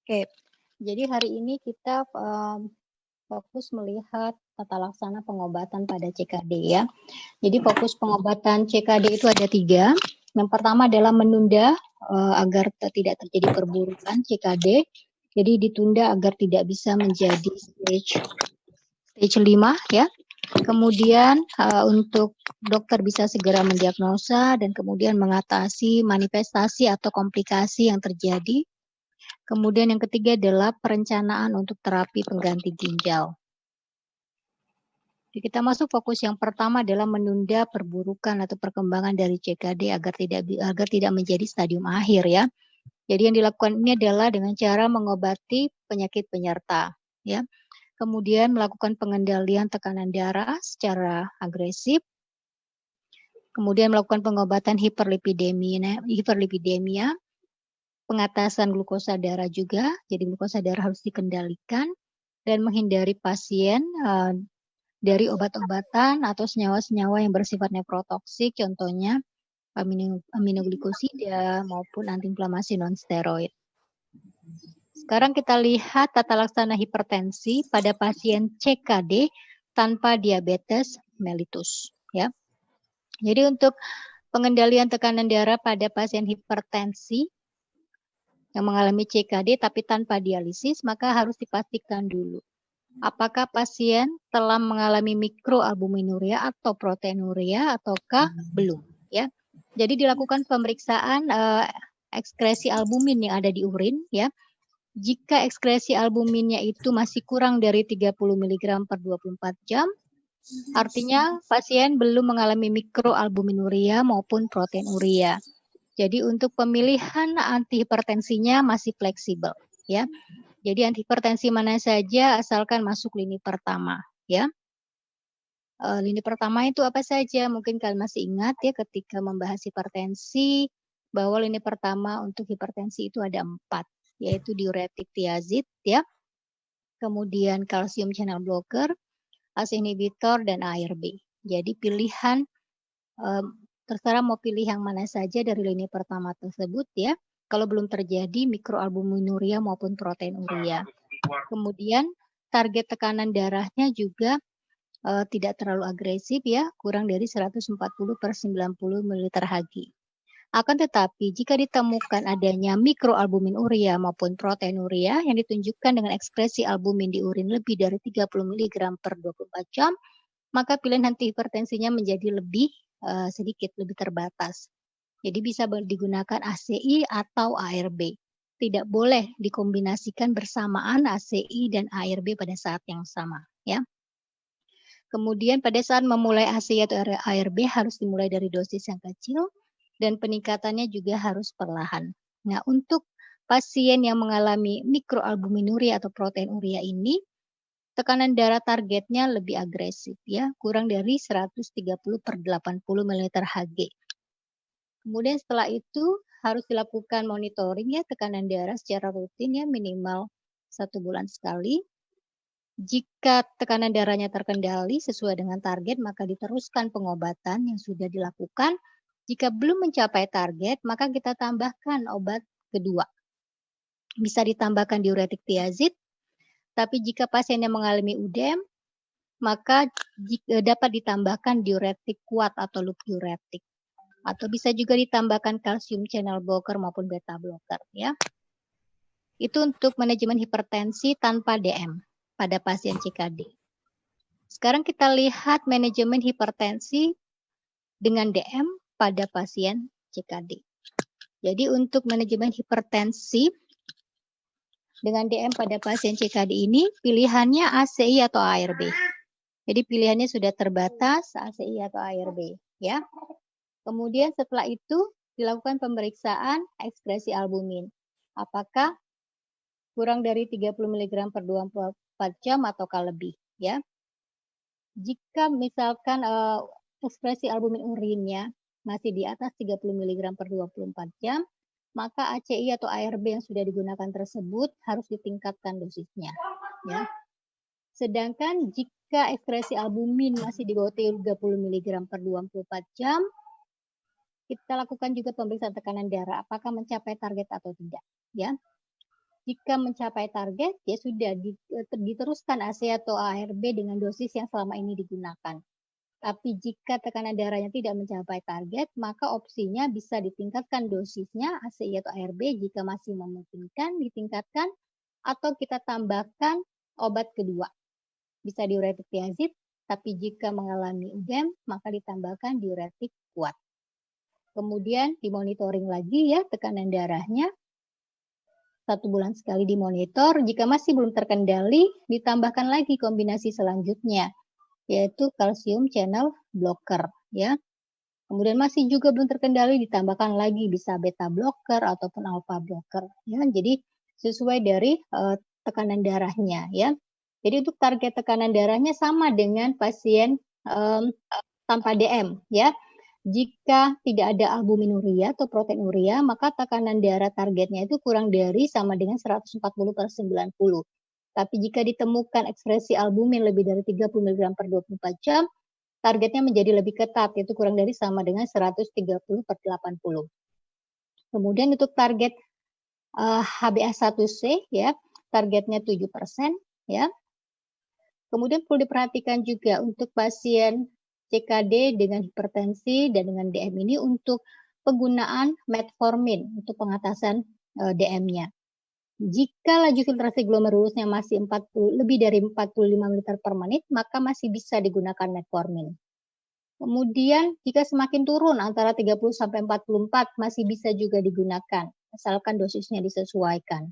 Oke, jadi hari ini kita fokus melihat tata laksana pengobatan pada CKD ya. Jadi fokus pengobatan CKD itu ada 3. Yang pertama adalah menunda agar tidak terjadi perburukan CKD. Jadi ditunda agar tidak bisa menjadi stage 5 ya. Kemudian untuk dokter bisa segera mendiagnosa dan kemudian mengatasi manifestasi atau komplikasi yang terjadi. Kemudian yang ketiga adalah perencanaan untuk terapi pengganti ginjal. Jadi kita masuk fokus yang pertama adalah menunda perburukan atau perkembangan dari CKD agar tidak menjadi stadium akhir ya. Jadi yang dilakukan ini adalah dengan cara mengobati penyakit penyerta ya. Kemudian melakukan pengendalian tekanan darah secara agresif. Kemudian melakukan pengobatan hiperlipidemia, pengatasan glukosa darah juga. Jadi glukosa darah harus dikendalikan dan menghindari pasien dari obat-obatan atau senyawa-senyawa yang bersifat nephrotoksik, contohnya aminoglikosida maupun antiinflamasi non-steroid. Sekarang kita lihat tata laksana hipertensi pada pasien CKD tanpa diabetes mellitus. Ya. Jadi untuk pengendalian tekanan darah pada pasien hipertensi yang mengalami CKD tapi tanpa dialisis, maka harus dipastikan dulu apakah pasien telah mengalami mikroalbuminuria atau proteinuria ataukah belum ya. Jadi dilakukan pemeriksaan ekskresi albumin yang ada di urin ya. Jika ekskresi albuminnya itu masih kurang dari 30 mg per 24 jam, artinya pasien belum mengalami mikroalbuminuria maupun proteinuria. Jadi untuk pemilihan antihipertensinya masih fleksibel ya. Jadi antihipertensi mana saja asalkan masuk lini pertama ya. Lini pertama itu apa saja? Mungkin kalian masih ingat ya ketika membahas hipertensi bahwa lini pertama untuk hipertensi itu ada 4, yaitu diuretik tiazid ya. Kemudian kalsium channel blocker, ACE inhibitor dan ARB. Jadi pilihan terserah mau pilih yang mana saja dari lini pertama tersebut ya. Kalau belum terjadi mikroalbuminuria maupun proteinuria. Kemudian target tekanan darahnya juga tidak terlalu agresif ya, kurang dari 140 per 90 ml Hg. Akan tetapi jika ditemukan adanya mikroalbuminuria maupun proteinuria yang ditunjukkan dengan ekspresi albumin di urin lebih dari 30 mg per 24 jam, maka pilihan antihipertensinya menjadi lebih sedikit, lebih terbatas. Jadi bisa digunakan ACI atau ARB. Tidak boleh dikombinasikan bersamaan ACI dan ARB pada saat yang sama ya. Kemudian pada saat memulai ACI atau ARB harus dimulai dari dosis yang kecil dan peningkatannya juga harus perlahan. Nah, untuk pasien yang mengalami mikroalbuminuria atau proteinuria ini, tekanan darah targetnya lebih agresif ya, kurang dari 130 per 80 ml Hg. Kemudian setelah itu harus dilakukan monitoring ya tekanan darah secara rutin ya, minimal 1 bulan sekali. Jika tekanan darahnya terkendali sesuai dengan target, maka diteruskan pengobatan yang sudah dilakukan. Jika belum mencapai target, maka kita tambahkan obat kedua. Bisa ditambahkan diuretik tiazid, tapi jika pasiennya mengalami UDEM, maka dapat ditambahkan diuretik kuat atau loop diuretik. Atau bisa juga ditambahkan kalsium channel blocker maupun beta blocker ya. Itu untuk manajemen hipertensi tanpa DM pada pasien CKD. Sekarang kita lihat manajemen hipertensi dengan DM pada pasien CKD. Jadi untuk manajemen hipertensi dengan DM pada pasien CKD ini pilihannya ACI atau ARB. Jadi pilihannya sudah terbatas ACI atau ARB ya. Kemudian setelah itu dilakukan pemeriksaan ekskresi albumin. Apakah kurang dari 30 mg per 24 jam ataukah lebih ya. Jika misalkan ekspresi albumin urinnya masih di atas 30 mg per 24 jam, maka ACI atau ARB yang sudah digunakan tersebut harus ditingkatkan dosisnya ya. Sedangkan jika ekspresi albumin masih di bawah 30 mg per 24 jam, kita lakukan juga pemeriksaan tekanan darah apakah mencapai target atau tidak ya. Jika mencapai target, ya sudah diteruskan AC atau ARB dengan dosis yang selama ini digunakan. Tapi jika tekanan darahnya tidak mencapai target, maka opsinya bisa ditingkatkan dosisnya ACI atau ARB jika masih memungkinkan ditingkatkan, atau kita tambahkan obat kedua. Bisa diuretik tiazid, tapi jika mengalami UDEM, maka ditambahkan diuretik kuat. Kemudian dimonitoring lagi ya tekanan darahnya. 1 bulan sekali dimonitor, jika masih belum terkendali, ditambahkan lagi kombinasi selanjutnya, yaitu kalsium channel blocker ya. Kemudian masih juga belum terkendali, ditambahkan lagi bisa beta blocker ataupun alpha blocker ya. Jadi sesuai dari tekanan darahnya ya. Jadi untuk target tekanan darahnya sama dengan pasien tanpa DM ya. Jika tidak ada albuminuria atau proteinuria, maka tekanan darah targetnya itu kurang dari sama dengan 140/90. Tapi jika ditemukan ekspresi albumin lebih dari 30 mg per 24 jam, targetnya menjadi lebih ketat, yaitu kurang dari sama dengan 130/80. Kemudian untuk target HbA1c ya, targetnya 7% ya. Kemudian perlu diperhatikan juga untuk pasien CKD dengan hipertensi dan dengan DM ini untuk penggunaan metformin untuk pengatasan DM-nya. Jika laju filtrasi glomerulusnya masih lebih dari 45 liter per menit, maka masih bisa digunakan metformin. Kemudian jika semakin turun antara 30 sampai 44 masih bisa juga digunakan, asalkan dosisnya disesuaikan.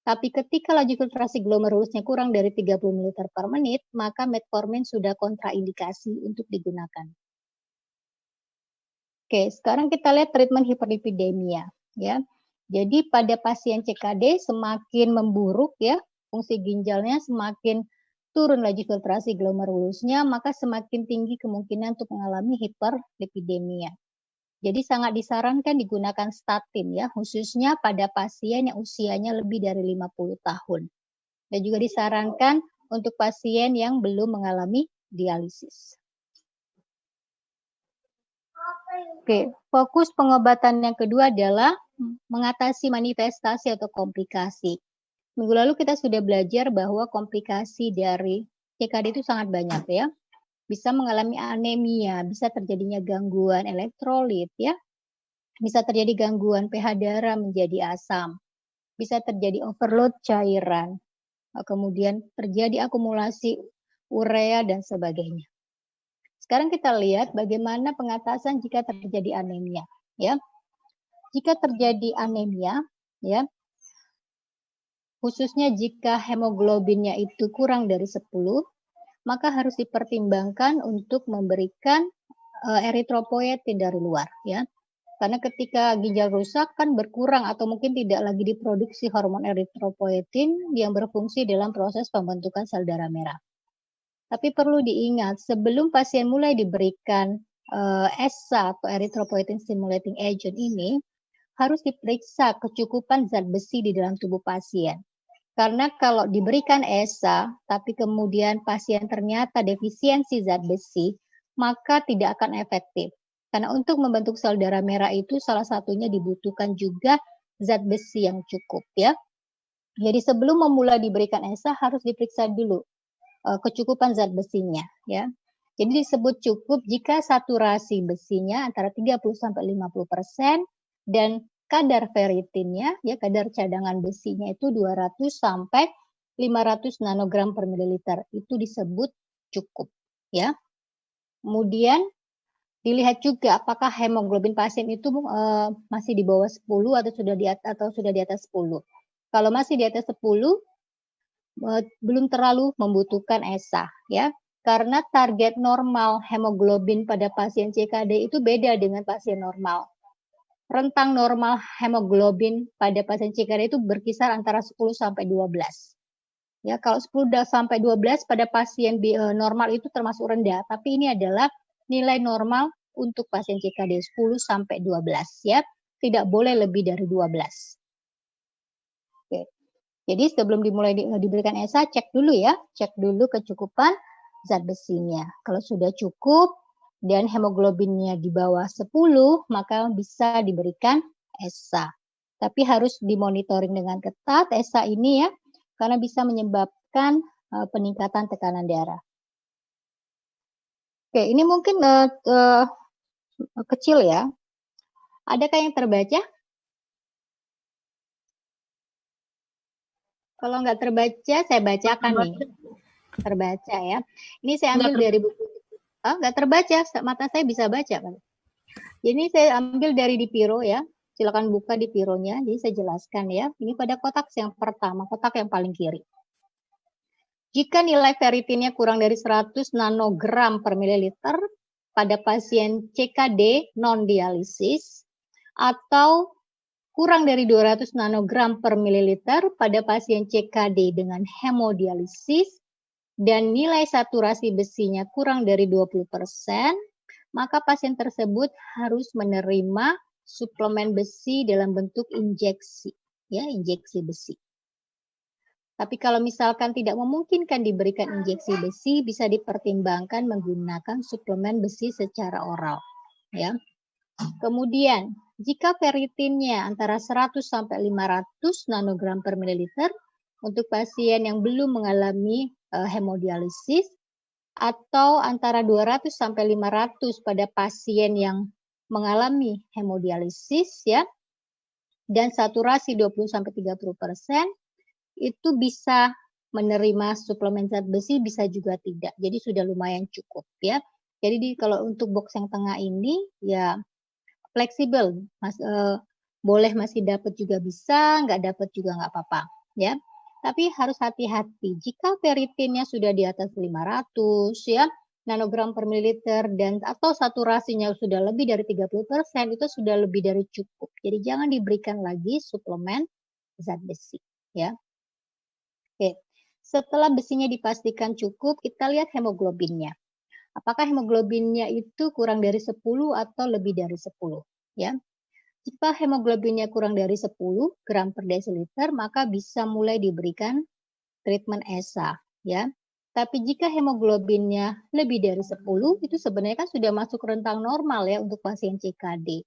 Tapi ketika laju filtrasi glomerulusnya kurang dari 30 ml per menit, maka metformin sudah kontraindikasi untuk digunakan. Oke, sekarang kita lihat treatment hiperlipidemia ya. Jadi pada pasien CKD semakin memburuk ya, fungsi ginjalnya semakin turun laju filtrasi glomerulusnya, maka semakin tinggi kemungkinan untuk mengalami hiperlipidemia. Jadi sangat disarankan digunakan statin ya, khususnya pada pasien yang usianya lebih dari 50 tahun. Dan juga disarankan untuk pasien yang belum mengalami dialisis. Oke, fokus pengobatan yang kedua adalah mengatasi manifestasi atau komplikasi. Minggu lalu kita sudah belajar bahwa komplikasi dari CKD itu sangat banyak ya. Bisa mengalami anemia, bisa terjadinya gangguan elektrolit ya, bisa terjadi gangguan pH darah menjadi asam, bisa terjadi overload cairan, kemudian terjadi akumulasi urea dan sebagainya. Sekarang kita lihat bagaimana pengatasan jika terjadi anemia ya. Jika terjadi anemia ya, khususnya jika hemoglobinnya itu kurang dari 10, maka harus dipertimbangkan untuk memberikan eritropoietin dari luar ya. Karena ketika ginjal rusak kan berkurang atau mungkin tidak lagi diproduksi hormon eritropoietin yang berfungsi dalam proses pembentukan sel darah merah. Tapi perlu diingat sebelum pasien mulai diberikan ESA atau erythropoietin stimulating agent ini harus diperiksa kecukupan zat besi di dalam tubuh pasien. Karena kalau diberikan ESA, tapi kemudian pasien ternyata defisiensi zat besi, maka tidak akan efektif. Karena untuk membentuk sel darah merah itu salah satunya dibutuhkan juga zat besi yang cukup ya. Jadi sebelum memulai diberikan ESA harus diperiksa dulu kecukupan zat besinya ya. Jadi disebut cukup jika saturasi besinya antara 30-50% dan kadar ferritinnya, ya kadar cadangan besinya itu 200 sampai 500 nanogram per mililiter. Itu disebut cukup, ya. Kemudian dilihat juga apakah hemoglobin pasien itu masih di bawah 10 atau sudah di atas 10. Kalau masih di atas 10 belum terlalu membutuhkan ESA, ya. Karena target normal hemoglobin pada pasien CKD itu beda dengan pasien normal. Rentang normal hemoglobin pada pasien CKD itu berkisar antara 10 sampai 12. Ya, kalau 10 sampai 12 pada pasien normal itu termasuk rendah, tapi ini adalah nilai normal untuk pasien CKD 10 sampai 12 ya. Tidak boleh lebih dari 12. Oke. Jadi sebelum diberikan ESA cek dulu ya, cek dulu kecukupan zat besinya. Kalau sudah cukup dan hemoglobinnya di bawah 10, maka bisa diberikan ESA. Tapi harus dimonitoring dengan ketat ESA ini ya, karena bisa menyebabkan peningkatan tekanan darah. Oke, ini mungkin kecil ya. Adakah yang terbaca? Kalau nggak terbaca, saya bacakan nih. Terbaca ya. Ini saya ambil dari buku. Nggak terbaca, mata saya bisa baca. Ini saya ambil dari Dipiro ya. Silakan buka Dipironya. Jadi saya jelaskan ya. Ini pada kotak yang pertama, kotak yang paling kiri. Jika nilai ferritinnya kurang dari 100 nanogram per mililiter pada pasien CKD non-dialisis atau kurang dari 200 nanogram per mililiter pada pasien CKD dengan hemodialisis dan nilai saturasi besinya kurang dari 20%, maka pasien tersebut harus menerima suplemen besi dalam bentuk injeksi, ya, injeksi besi. Tapi kalau misalkan tidak memungkinkan diberikan injeksi besi, bisa dipertimbangkan menggunakan suplemen besi secara oral, ya. Kemudian, jika ferritinnya antara 100 sampai 500 nanogram per mililiter untuk pasien yang belum mengalami hemodialisis atau antara 200 sampai 500 pada pasien yang mengalami hemodialisis ya, dan saturasi 20 sampai 30%, itu bisa menerima suplemen zat besi, bisa juga tidak. Jadi sudah lumayan cukup ya. Jadi kalau untuk box yang tengah ini ya fleksibel, boleh masih dapat juga bisa, nggak dapat juga nggak apa-apa ya. Tapi harus hati-hati jika ferritinnya sudah di atas 500 ya nanogram per mililiter dan atau saturasinya sudah lebih dari 30%, itu sudah lebih dari cukup. Jadi jangan diberikan lagi suplemen zat besi ya. Oke, setelah besinya dipastikan cukup, kita lihat hemoglobinnya. Apakah hemoglobinnya itu kurang dari 10 atau lebih dari 10? Ya. Jika hemoglobinnya kurang dari 10 gram per desiliter, maka bisa mulai diberikan treatment ESA. Ya. Tapi jika hemoglobinnya lebih dari 10, itu sebenarnya kan sudah masuk rentang normal ya untuk pasien CKD.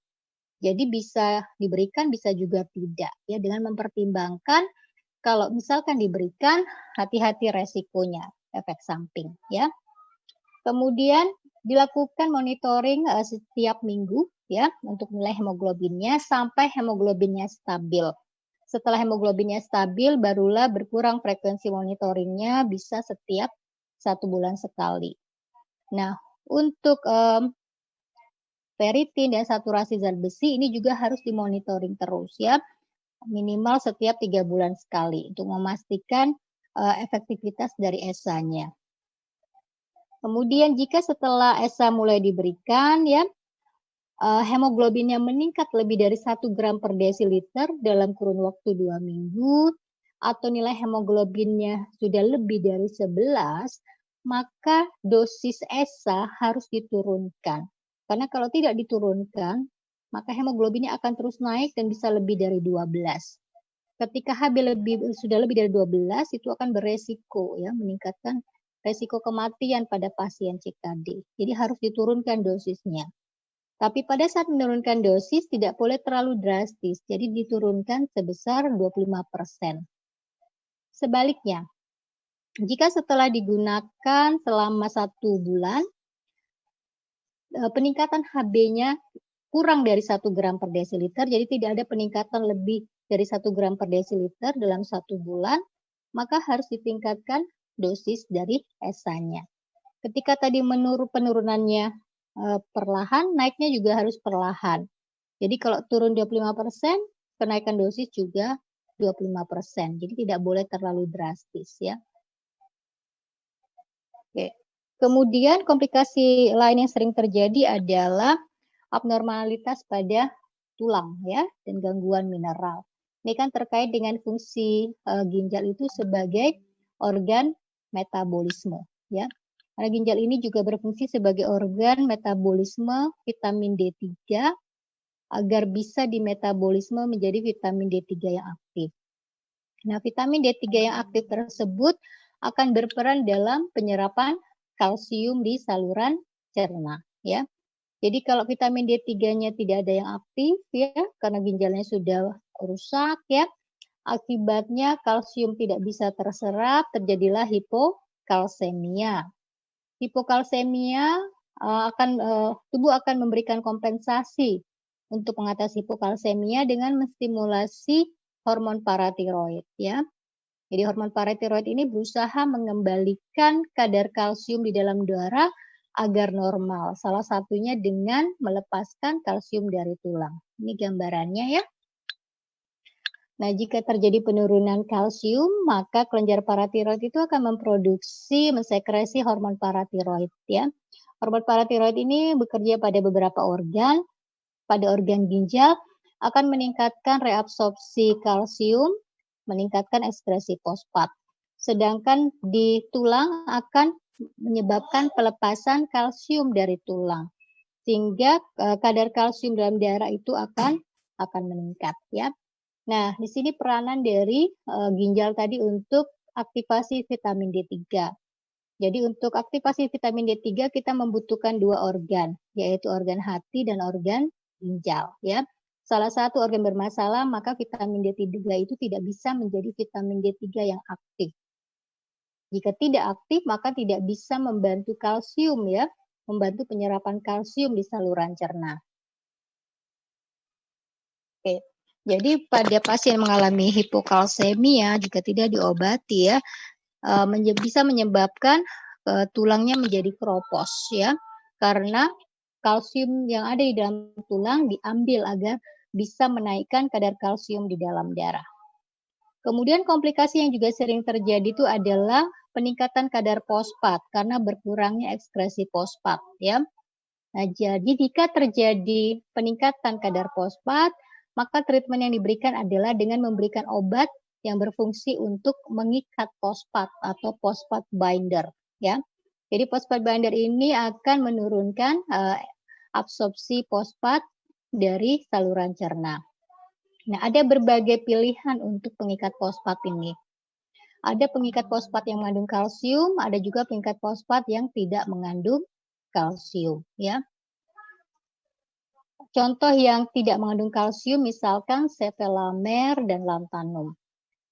Jadi bisa diberikan, bisa juga tidak. Ya, dengan mempertimbangkan kalau misalkan diberikan, hati-hati resikonya, efek samping ya. Kemudian dilakukan monitoring setiap minggu ya untuk nilai hemoglobinnya sampai hemoglobinnya stabil. Setelah hemoglobinnya stabil, barulah berkurang frekuensi monitoringnya, bisa setiap 1 bulan sekali. Nah, untuk ferritin dan saturasi zat besi ini juga harus dimonitoring terus ya. Minimal setiap 3 bulan sekali untuk memastikan efektivitas dari ESA-nya. Kemudian jika setelah ESA mulai diberikan ya hemoglobinnya meningkat lebih dari 1 gram per desiliter dalam kurun waktu 2 minggu atau nilai hemoglobinnya sudah lebih dari 11, maka dosis ESA harus diturunkan. Karena kalau tidak diturunkan, maka hemoglobinnya akan terus naik dan bisa lebih dari 12. Ketika HB sudah lebih dari 12, itu akan beresiko ya, meningkatkan resiko kematian pada pasien CKD. Jadi harus diturunkan dosisnya. Tapi pada saat menurunkan dosis tidak boleh terlalu drastis, jadi diturunkan sebesar 25%. Sebaliknya, jika setelah digunakan selama 1 bulan, peningkatan HB-nya kurang dari 1 gram per desiliter, jadi tidak ada peningkatan lebih dari 1 gram per desiliter dalam 1 bulan, maka harus ditingkatkan dosis dari ESA-nya. Ketika tadi penurunannya perlahan, naiknya juga harus perlahan. Jadi kalau turun 25%, kenaikan dosis juga 25%. Jadi tidak boleh terlalu drastis ya. Oke. Kemudian komplikasi lain yang sering terjadi adalah abnormalitas pada tulang ya dan gangguan mineral. Ini kan terkait dengan fungsi ginjal itu sebagai organ metabolisme ya. Karena ginjal ini juga berfungsi sebagai organ metabolisme vitamin D3 agar bisa dimetabolisme menjadi vitamin D3 yang aktif. Nah, vitamin D3 yang aktif tersebut akan berperan dalam penyerapan kalsium di saluran cerna ya. Jadi kalau vitamin D3-nya tidak ada yang aktif ya, karena ginjalnya sudah rusak ya. Akibatnya kalsium tidak bisa terserap, terjadilah hipokalsemia. Hipokalsemia tubuh akan memberikan kompensasi untuk mengatasi hipokalsemia dengan menstimulasi hormon paratiroid ya. Jadi hormon paratiroid ini berusaha mengembalikan kadar kalsium di dalam darah agar normal. Salah satunya dengan melepaskan kalsium dari tulang. Ini gambarannya ya. Nah, jika terjadi penurunan kalsium, maka kelenjar paratiroid itu akan mensekresi hormon paratiroid ya. Hormon paratiroid ini bekerja pada beberapa organ. Pada organ ginjal akan meningkatkan reabsorpsi kalsium, meningkatkan ekskresi fosfat. Sedangkan di tulang akan menyebabkan pelepasan kalsium dari tulang. Sehingga kadar kalsium dalam darah itu akan meningkat ya. Nah, di sini peranan dari ginjal tadi untuk aktivasi vitamin D3. Jadi untuk aktivasi vitamin D3 kita membutuhkan 2 organ, yaitu organ hati dan organ ginjal ya. Salah satu organ bermasalah, maka vitamin D3 itu tidak bisa menjadi vitamin D3 yang aktif. Jika tidak aktif, maka tidak bisa membantu kalsium ya, membantu penyerapan kalsium di saluran cerna. Oke. Jadi pada pasien mengalami hipokalsemia jika tidak diobati ya, bisa menyebabkan tulangnya menjadi keropos ya, karena kalsium yang ada di dalam tulang diambil agar bisa menaikkan kadar kalsium di dalam darah. Kemudian komplikasi yang juga sering terjadi itu adalah peningkatan kadar fosfat karena berkurangnya ekskresi fosfat ya. Nah, jadi jika terjadi peningkatan kadar fosfat, maka treatment yang diberikan adalah dengan memberikan obat yang berfungsi untuk mengikat fosfat atau fosfat binder ya. Jadi fosfat binder ini akan menurunkan absorpsi fosfat dari saluran cerna. Nah, ada berbagai pilihan untuk pengikat fosfat ini. Ada pengikat fosfat yang mengandung kalsium, ada juga pengikat fosfat yang tidak mengandung kalsium ya. Contoh yang tidak mengandung kalsium misalkan sevelamer dan lantanum.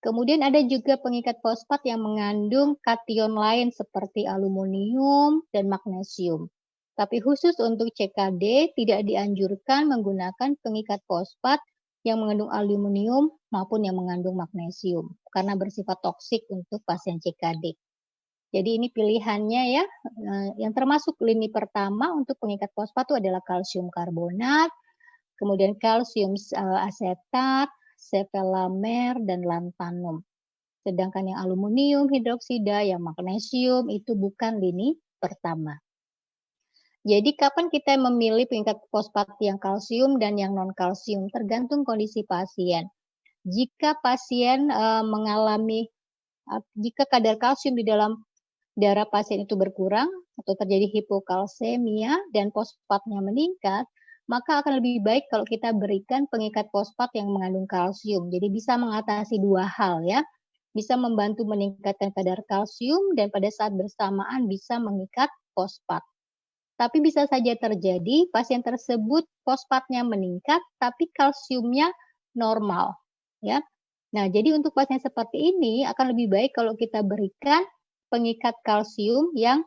Kemudian ada juga pengikat fosfat yang mengandung kation lain seperti aluminium dan magnesium. Tapi khusus untuk CKD tidak dianjurkan menggunakan pengikat fosfat yang mengandung aluminium maupun yang mengandung magnesium karena bersifat toksik untuk pasien CKD. Jadi ini pilihannya ya, yang termasuk lini pertama untuk pengikat fosfat itu adalah kalsium karbonat, kemudian kalsium asetat, sevelamer, dan lantanum. Sedangkan yang aluminium hidroksida, yang magnesium itu bukan lini pertama. Jadi kapan kita memilih pengikat fosfat yang kalsium dan yang non-kalsium tergantung kondisi pasien. Jika pasien jika kadar kalsium di dalam darah pasien itu berkurang atau terjadi hipokalsemia dan fosfatnya meningkat, maka akan lebih baik kalau kita berikan pengikat fosfat yang mengandung kalsium. Jadi bisa mengatasi 2 hal ya. Bisa membantu meningkatkan kadar kalsium dan pada saat bersamaan bisa mengikat fosfat. Tapi bisa saja terjadi pasien tersebut fosfatnya meningkat tapi kalsiumnya normal ya. Nah, jadi untuk pasien seperti ini akan lebih baik kalau kita berikan pengikat kalsium yang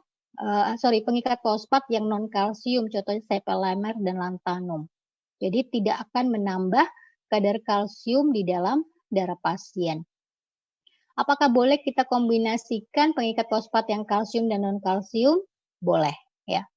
pengikat fosfat yang non kalsium, contohnya sevelamer dan lantanum. Jadi tidak akan menambah kadar kalsium di dalam darah pasien. Apakah boleh kita kombinasikan pengikat fosfat yang kalsium dan non kalsium? Boleh ya.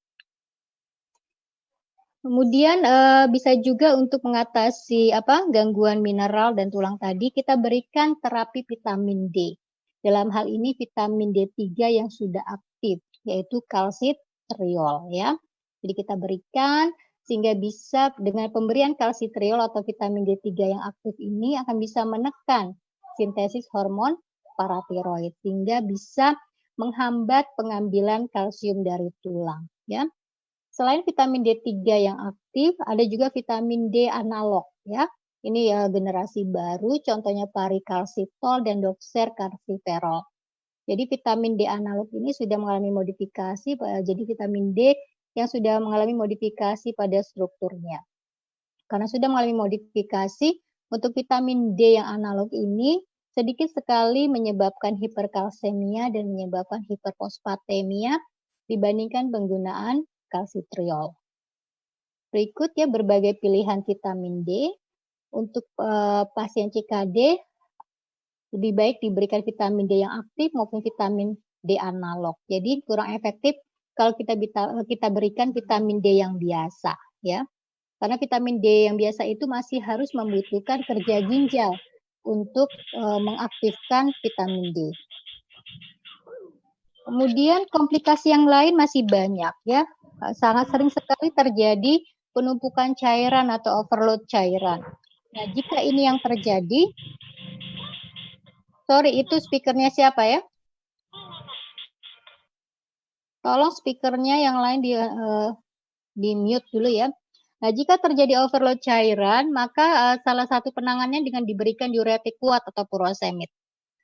Kemudian bisa juga untuk mengatasi gangguan mineral dan tulang tadi kita berikan terapi vitamin D. Dalam hal ini vitamin D3 yang sudah aktif, yaitu kalsitriol ya. Jadi kita berikan sehingga bisa dengan pemberian kalsitriol atau vitamin D3 yang aktif ini akan bisa menekan sintesis hormon paratiroid sehingga bisa menghambat pengambilan kalsium dari tulang ya. Selain vitamin D3 yang aktif, ada juga vitamin D analog ya. Ini ya generasi baru, contohnya parikalsitol dan doxycarciferol. Jadi vitamin D analog ini sudah mengalami modifikasi, jadi vitamin D yang sudah mengalami modifikasi pada strukturnya. Karena sudah mengalami modifikasi, Untuk vitamin D yang analog ini sedikit sekali menyebabkan hiperkalsemia dan menyebabkan hiperfosfatemia dibandingkan penggunaan kalsitriol. Berikut ya berbagai pilihan vitamin D. Untuk pasien CKD lebih baik diberikan vitamin D yang aktif maupun vitamin D analog. Jadi kurang efektif kalau kita berikan vitamin D yang biasa ya. Karena vitamin D yang biasa itu masih harus membutuhkan kerja ginjal untuk mengaktifkan vitamin D. Kemudian komplikasi yang lain masih banyak ya. Sangat sering sekali terjadi penumpukan cairan atau overload cairan. Nah, jika ini yang terjadi, sorry itu speakernya siapa ya? Tolong speakernya yang lain di mute dulu ya. Nah, jika terjadi overload cairan, maka salah satu penanganannya dengan diberikan diuretik kuat atau furosemid.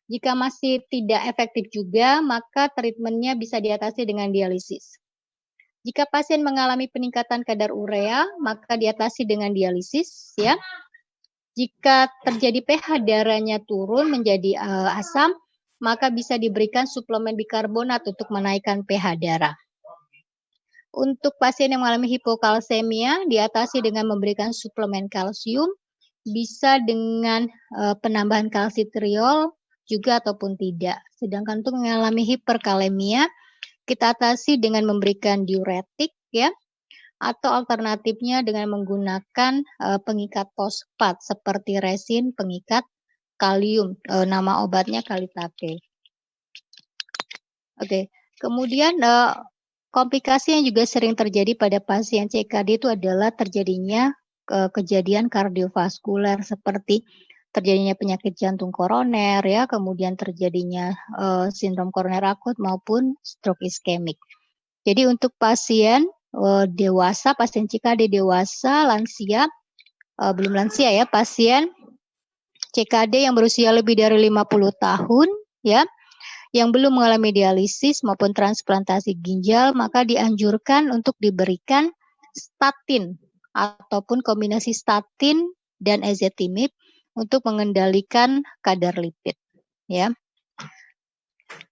Jika masih tidak efektif juga, maka treatmentnya bisa diatasi dengan dialisis. Jika pasien mengalami peningkatan kadar urea, maka diatasi dengan dialisis ya. Jika terjadi pH darahnya turun menjadi asam, maka bisa diberikan suplemen bikarbonat untuk menaikkan pH darah. Untuk pasien yang mengalami hipokalsemia, diatasi dengan memberikan suplemen kalsium, bisa dengan penambahan kalsitriol juga ataupun tidak. Sedangkan untuk mengalami hiperkalemia, kita atasi dengan memberikan diuretik ya, atau alternatifnya dengan menggunakan pengikat fosfat seperti resin pengikat kalium. Nama obatnya Kalitate. Oke, kemudian komplikasi yang juga sering terjadi pada pasien CKD itu adalah terjadinya kejadian kardiovaskuler seperti terjadinya penyakit jantung koroner ya, kemudian terjadinya sindrom koroner akut maupun stroke iskemik. Jadi untuk pasien dewasa, pasien CKD dewasa, lansia, belum lansia ya, pasien CKD yang berusia lebih dari 50 tahun ya, yang belum mengalami dialisis maupun transplantasi ginjal, maka dianjurkan untuk diberikan statin ataupun kombinasi statin dan ezetimibe untuk mengendalikan kadar lipid ya.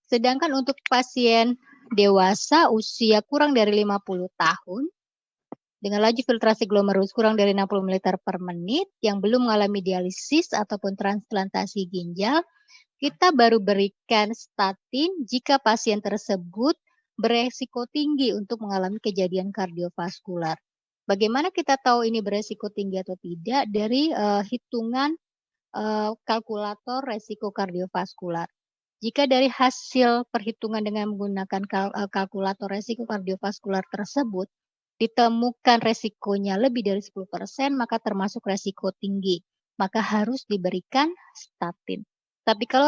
Sedangkan untuk pasien dewasa usia kurang dari 50 tahun dengan laju filtrasi glomerulus kurang dari 60 ml per menit yang belum mengalami dialisis ataupun transplantasi ginjal, kita baru berikan statin jika pasien tersebut beresiko tinggi untuk mengalami kejadian kardiovaskular. Bagaimana kita tahu ini beresiko tinggi atau tidak? Dari hitungan kalkulator resiko kardiovaskular. Jika dari hasil perhitungan dengan menggunakan kalkulator resiko kardiovaskular tersebut ditemukan resikonya lebih dari 10%, maka termasuk resiko tinggi. Maka harus diberikan statin. Tapi kalau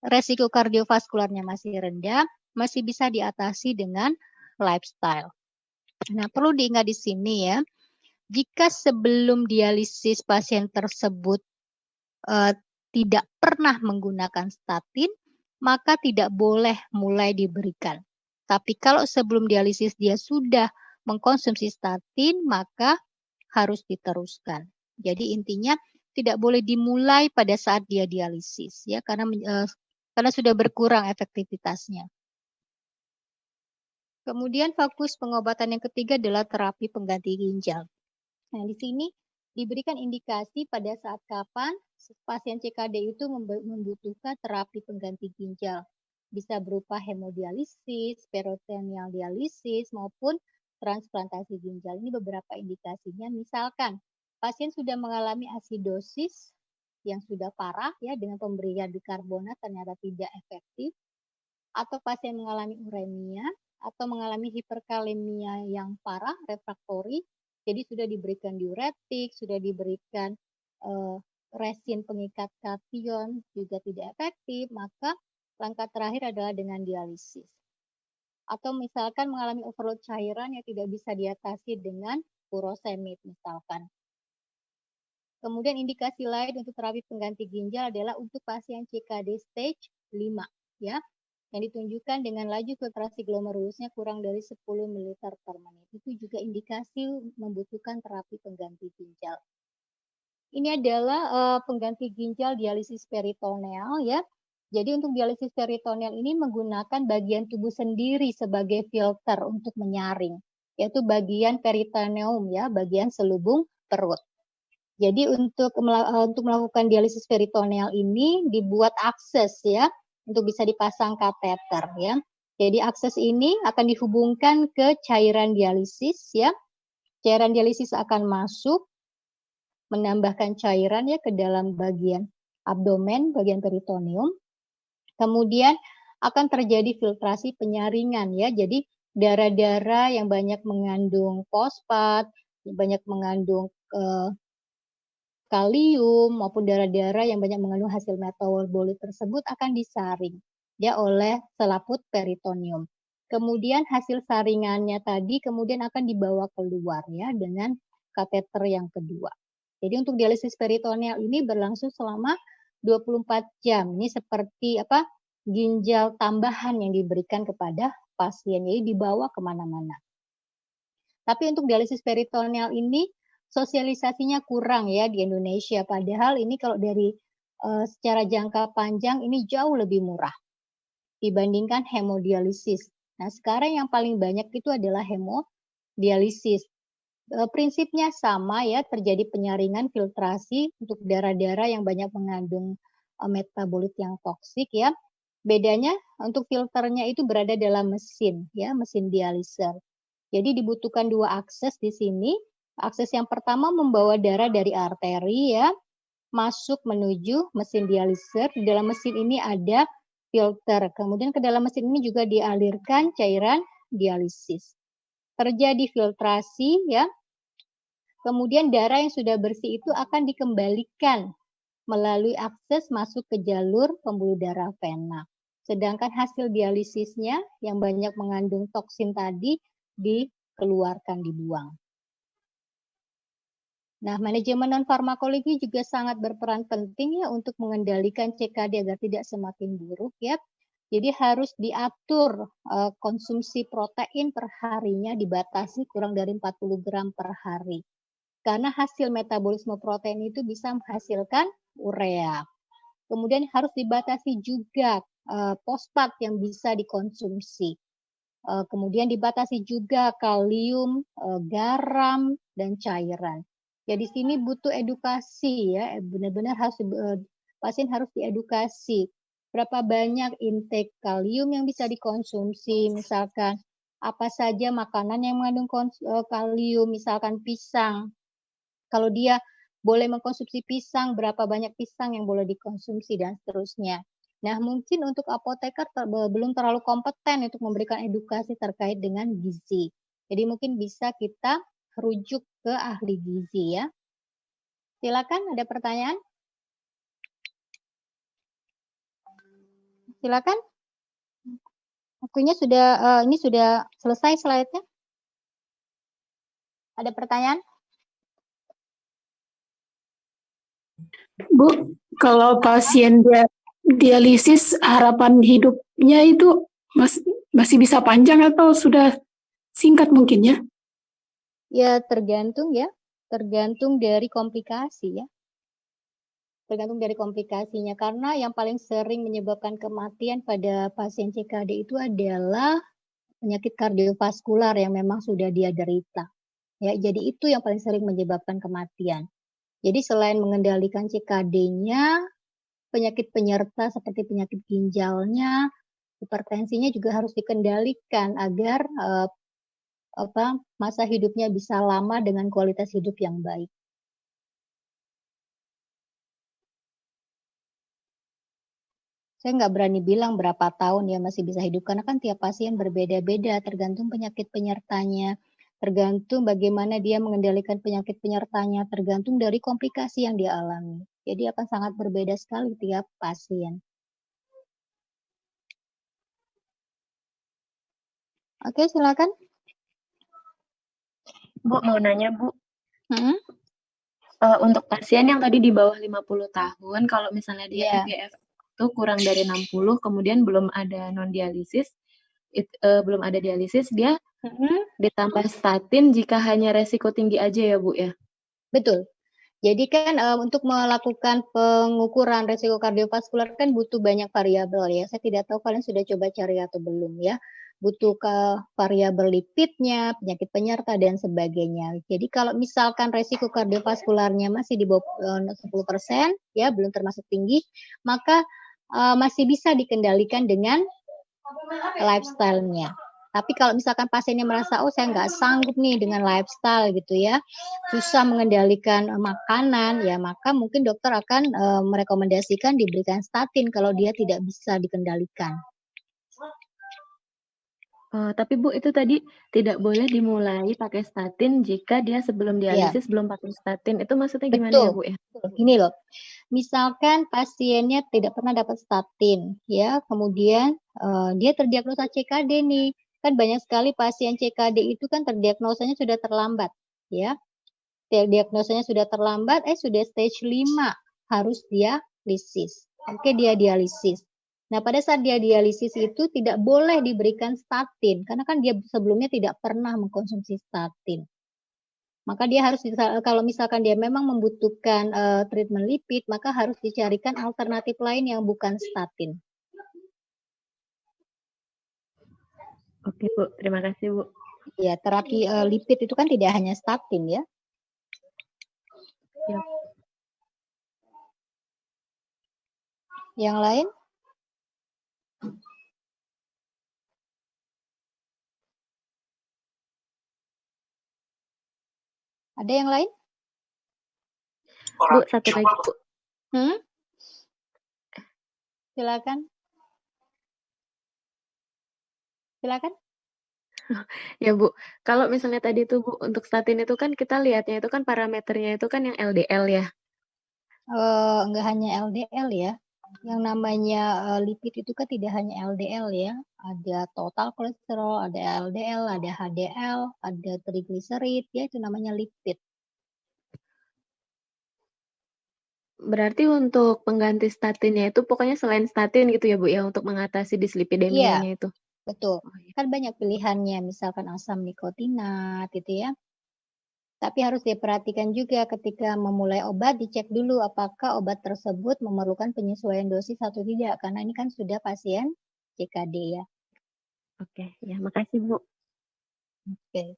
resiko kardiovaskularnya masih rendah, masih bisa diatasi dengan lifestyle. Nah, perlu diingat di sini ya, jika sebelum dialisis pasien tersebut tidak pernah menggunakan statin, maka tidak boleh mulai diberikan. Tapi kalau sebelum dialisis dia sudah mengkonsumsi statin, maka harus diteruskan. Jadi intinya tidak boleh dimulai pada saat dia dialisis ya, karena sudah berkurang efektivitasnya. Kemudian fokus pengobatan yang ketiga adalah terapi pengganti ginjal. Nah, di sini diberikan indikasi pada saat kapan pasien CKD itu membutuhkan terapi pengganti ginjal. Bisa berupa hemodialisis, peritoneal dialisis, maupun transplantasi ginjal. Ini beberapa indikasinya. Misalkan pasien sudah mengalami asidosis yang sudah parah ya dengan pemberian bikarbonat ternyata tidak efektif, atau pasien mengalami uremia atau mengalami hiperkalemia yang parah refraktori, jadi sudah diberikan diuretik, sudah diberikan resin pengikat kation juga tidak efektif, maka langkah terakhir adalah dengan dialisis. Atau misalkan mengalami overload cairan yang tidak bisa diatasi dengan furosemid misalkan. Kemudian indikasi lain untuk terapi pengganti ginjal adalah untuk pasien CKD stage 5 ya, yang ditunjukkan dengan laju filtrasi glomerulusnya kurang dari 10 ml per menit. Itu juga indikasi membutuhkan terapi pengganti ginjal. Ini adalah pengganti ginjal dialisis peritoneal ya. Jadi untuk dialisis peritoneal ini menggunakan bagian tubuh sendiri sebagai filter untuk menyaring, yaitu bagian peritoneum ya, bagian selubung perut. Jadi untuk melakukan dialisis peritoneal ini dibuat akses ya, untuk bisa dipasang kateter ya. Jadi akses ini akan dihubungkan ke cairan dialisis ya. Cairan dialisis akan masuk menambahkan cairan ya ke dalam bagian abdomen, bagian peritoneum. Kemudian akan terjadi filtrasi penyaringan ya. Jadi darah-darah yang banyak mengandung fosfat, banyak mengandung kalium maupun darah-darah yang banyak mengandung hasil metabolit tersebut akan disaring ya oleh selaput peritoneum. Kemudian hasil saringannya tadi kemudian akan dibawa keluar ya dengan kateter yang kedua. Jadi untuk dialisis peritoneal ini berlangsung selama 24 jam. Ini seperti apa? Ginjal tambahan yang diberikan kepada pasien, jadi dibawa kemana-mana. Tapi untuk dialisis peritoneal ini sosialisasinya kurang ya di Indonesia. Padahal ini kalau dari secara jangka panjang ini jauh lebih murah dibandingkan hemodialisis. Nah sekarang yang paling banyak itu adalah hemodialisis. Prinsipnya sama ya, terjadi penyaringan filtrasi untuk darah-darah yang banyak mengandung metabolit yang toksik ya. Bedanya untuk filternya itu berada dalam mesin ya, mesin dialiser. Jadi dibutuhkan dua akses di sini. Akses yang pertama membawa darah dari arteri ya, masuk menuju mesin dialiser. Di dalam mesin ini ada filter. Kemudian ke dalam mesin ini juga dialirkan cairan dialisis. Terjadi filtrasi ya. Kemudian darah yang sudah bersih itu akan dikembalikan melalui akses masuk ke jalur pembuluh darah vena. Sedangkan hasil dialisisnya yang banyak mengandung toksin tadi dikeluarkan, dibuang. Nah, manajemen non-farmakologi juga sangat berperan penting ya untuk mengendalikan CKD agar tidak semakin buruk ya. Jadi harus diatur konsumsi protein per harinya dibatasi kurang dari 40 gram per hari. Karena hasil metabolisme protein itu bisa menghasilkan urea. Kemudian harus dibatasi juga fosfat yang bisa dikonsumsi. Kemudian dibatasi juga kalium, garam, dan cairan. Ya di sini butuh edukasi ya, benar-benar harus pasien harus diedukasi berapa banyak intake kalium yang bisa dikonsumsi, misalkan apa saja makanan yang mengandung kalium, misalkan pisang. Kalau dia boleh mengkonsumsi pisang, berapa banyak pisang yang boleh dikonsumsi dan seterusnya. Nah, mungkin untuk apoteker belum terlalu kompeten untuk memberikan edukasi terkait dengan gizi. Jadi mungkin bisa kita rujuk ke ahli gizi ya. Silakan, ada pertanyaan? Silakan. Waktunya sudah, ini sudah selesai slide-nya. Ada pertanyaan? Bu, kalau pasien dialisis harapan hidupnya itu masih bisa panjang atau sudah singkat mungkin ya? Ya tergantung ya, tergantung dari komplikasi ya. Tergantung dari komplikasinya, karena yang paling sering menyebabkan kematian pada pasien CKD itu adalah penyakit kardiovaskular yang memang sudah dia derita. Ya, jadi itu yang paling sering menyebabkan kematian. Jadi selain mengendalikan CKD-nya, penyakit penyerta seperti penyakit ginjalnya, hipertensinya juga harus dikendalikan agar masa hidupnya bisa lama dengan kualitas hidup yang baik. Saya nggak berani bilang berapa tahun ya masih bisa hidup, karena kan tiap pasien berbeda-beda, tergantung penyakit penyertanya, tergantung bagaimana dia mengendalikan penyakit penyertanya, tergantung dari komplikasi yang dia alami. Jadi akan sangat berbeda sekali tiap pasien. Oke, silakan. Bu, mau nanya, Bu. Untuk pasien yang tadi di bawah 50 tahun, kalau misalnya dia IGF itu kurang dari 60, kemudian belum ada non-dialisis, belum ada dialisis, dia ditambah statin jika hanya resiko tinggi aja ya, Bu ya? Betul. Jadi kan untuk melakukan pengukuran resiko kardiovaskular kan butuh banyak variabel ya. Saya tidak tahu kalian sudah coba cari atau belum ya. Butuh ke variabel lipidnya, penyakit penyerta dan sebagainya. Jadi kalau misalkan resiko kardiovaskularnya masih di bawah 10% ya, belum termasuk tinggi, maka masih bisa dikendalikan dengan lifestyle-nya. Tapi kalau misalkan pasiennya merasa, oh saya nggak sanggup nih dengan lifestyle gitu ya, susah mengendalikan makanan, ya maka mungkin dokter akan merekomendasikan diberikan statin kalau dia tidak bisa dikendalikan. Tapi Bu, itu tadi tidak boleh dimulai pakai statin jika dia sebelum dialisis belum pakai statin. Itu maksudnya gimana ya, Bu ya? Gini loh, misalkan pasiennya tidak pernah dapat statin, ya, kemudian dia terdiagnosa CKD nih, kan banyak sekali pasien CKD itu kan terdiagnosanya sudah terlambat, ya, diagnosanya sudah terlambat, sudah stage 5, harus dialisis. Oke, dia dialisis. Nah, pada saat dia dialisis itu tidak boleh diberikan statin, karena kan dia sebelumnya tidak pernah mengkonsumsi statin. Maka dia harus, kalau misalkan dia memang membutuhkan treatment lipid, maka harus dicarikan alternatif lain yang bukan statin. Oke Bu, terima kasih Bu. Ya, terapi lipid itu kan tidak hanya statin ya. Ya. Yang lain? Ada yang lain? Bu, satu lagi Bu. Silakan. Silakan. Ya Bu, kalau misalnya tadi itu Bu, untuk statin itu kan kita lihatnya itu kan parameternya itu kan yang LDL ya? Enggak hanya LDL ya. Yang namanya lipid itu kan tidak hanya LDL ya. Ada total kolesterol, ada LDL, ada HDL, ada trigliserid, ya itu namanya lipid. Berarti untuk pengganti statinnya itu pokoknya selain statin gitu ya Bu ya, untuk mengatasi dislipidemianya itu? Betul. Kan banyak pilihannya, misalkan asam nikotinat gitu ya. Tapi harus diperhatikan juga ketika memulai obat, dicek dulu apakah obat tersebut memerlukan penyesuaian dosis atau tidak, karena ini kan sudah pasien CKD ya. Oke, ya makasih Bu. Oke.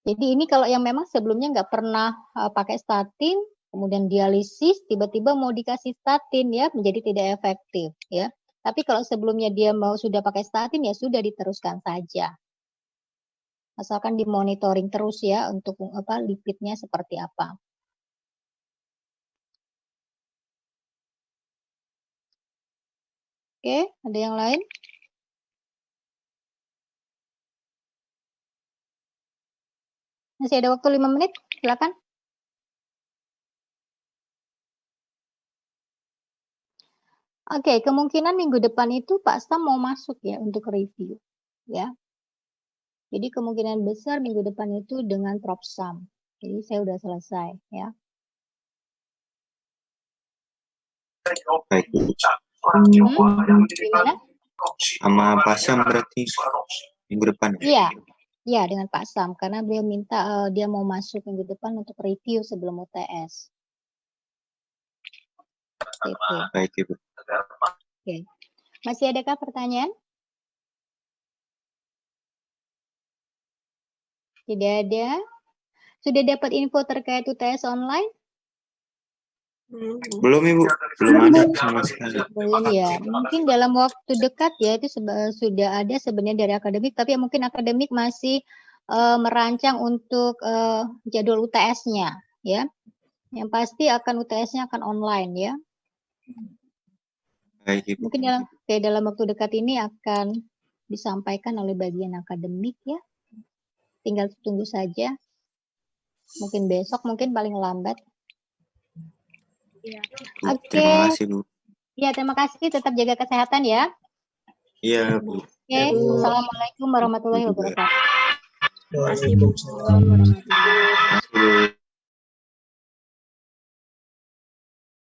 Jadi ini kalau yang memang sebelumnya nggak pernah pakai statin, kemudian dialisis, tiba-tiba mau dikasih statin ya, menjadi tidak efektif ya. Tapi kalau sebelumnya dia sudah pakai statin ya sudah diteruskan saja. Asalkan dimonitoring terus ya untuk lipidnya seperti apa. Oke, ada yang lain? Masih ada waktu 5 menit, silakan. Oke, kemungkinan minggu depan itu Pak Stam mau masuk ya untuk review. Ya. Jadi kemungkinan besar minggu depan itu dengan Propsam. Jadi saya udah selesai ya. Baik. Gimana? Sama Pak Sam berarti minggu depan? Iya, dengan Pak Sam. Karena beliau minta dia mau masuk minggu depan untuk review sebelum UTS. Gitu. Baik, Ibu. Oke. Masih adakah pertanyaan? Tidak ada. Sudah dapat info terkait UTS online? Belum, Ibu. Belum ada sama sekali. Belum ya. Mungkin dalam waktu dekat ya itu sudah ada sebenarnya dari akademik, tapi mungkin akademik masih merancang untuk jadwal UTS-nya ya. Yang pasti akan UTS-nya akan online ya. Baik, Ibu. Mungkin dalam waktu dekat ini akan disampaikan oleh bagian akademik ya. Tinggal tunggu saja. Mungkin besok, mungkin paling lambat. Ya. Oke. Terima kasih, Bu. Ya, terima kasih. Tetap jaga kesehatan ya. Iya, Bu. Oke. Assalamualaikum warahmatullahi wabarakatuh. Terima kasih Bu. Terima kasih, Bu.